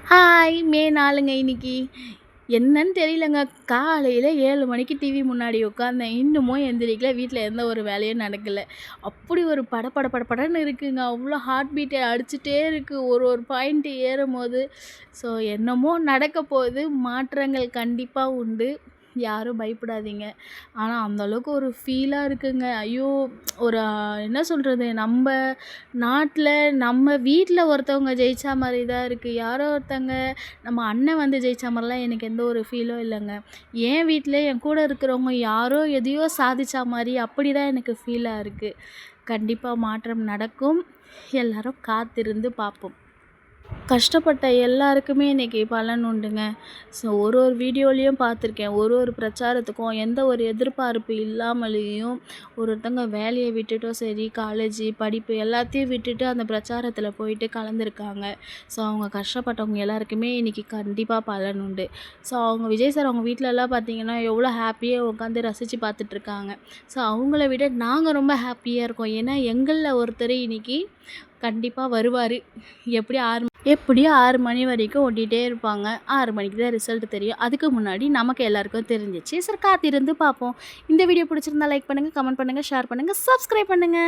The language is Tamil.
ஹாய்! மே 4ங்க இன்னைக்கு. என்னன்னு தெரியலங்க. காலையில 7 மணிக்கு டிவி முன்னாடி உட்காந்தேன். இன்னமும் எந்திரிக்கல. வீட்ல எந்த ஒரு வேலையும் நடக்கல. அப்படி ஒரு படபடன்னு இருக்குங்க. அவ்வளோ ஹார்ட் பீட் அடிச்சுட்டே இருக்கு. ஒரு ஒரு பாயிண்ட் ஏறும்போது. ஸோ என்னமோ நடக்க போகுது. மாற்றங்கள் கண்டிப்பா உண்டு. யாரும் பயப்படாதீங்க. ஆனா அந்த அளவுக்கு ஒரு ஃபீலா இருக்குங்க. ஐயோ! ஒரு என்ன சொல்றது? நம்ப நாட்ல, நம்ம வீட்ல ஒருத்தவங்க ஜெயிச்சா மாரி தான் இருக்கு. யாரோ ஒருத்தங்க நம்ம அண்ணன் வந்து ஜெயிச்ச மாரிலாம் எனக்கு எந்த ஒரு ஃபீலும் இல்லங்க. என் வீட்ல என் கூட இருக்கிறவங்க யாரோ எதையோ சாதிச்சா மாரி அப்படிதான் எனக்கு ஃபீலா இருக்கு. கண்டிப்பா மாற்றம் நடக்கும். எல்லாரும் காத்திருந்து பார்ப்போம். கஷ்டப்பட்ட எல்லாருக்குமே இன்னைக்கு பலன் உண்டுங்க. ஸோ ஒரு ஒரு வீடியோலயும் பார்த்துருக்கேன். ஒரு ஒரு பிரச்சாரத்துக்கும் எந்த ஒரு எதிர்பார்ப்பு இல்லாமலேயும் ஒருத்தங்க வேலைய விட்டுட்டும் சரி, காலேஜு, படிப்பு எல்லாத்தையும் விட்டுட்டு அந்த பிரச்சாரத்தில போயிட்டு கலந்துருக்காங்க. ஸோ அவங்க கஷ்டப்பட்டவங்க எல்லாருக்குமே இன்னைக்கு கண்டிப்பா பலன் உண்டு. ஸோ அவங்க விஜய் சார் அவங்க வீட்லலாம் பார்த்தீங்கன்னா, எவ்வளோ ஹாப்பியா உட்காந்து ரசிச்சு பார்த்துட்ருக்காங்க. ஸோ அவங்கள விட நாங்க ரொம்ப ஹாப்பியா இருக்கோம். ஏன்னா எங்கள்ல ஒருத்தர் இன்னைக்கு கண்டிப்பா வருவாரு. எப்படியும் 6 மணி வரைக்கும் ஓட்டிகிட்டே இருப்பாங்க. 6 மணிக்கு தான் ரிசல்ட் தெரியும். அதுக்கு முன்னாடி நமக்கு எல்லாருக்கும் தெரிஞ்சிச்சு. சரி காத்திருந்து பார்ப்போம். இந்த வீடியோ பிடிச்சிருந்தா லைக் பண்ணுங்க, கமெண்ட் பண்ணுங்க, ஷேர் பண்ணுங்க, சப்ஸ்கிரைப் பண்ணுங்க.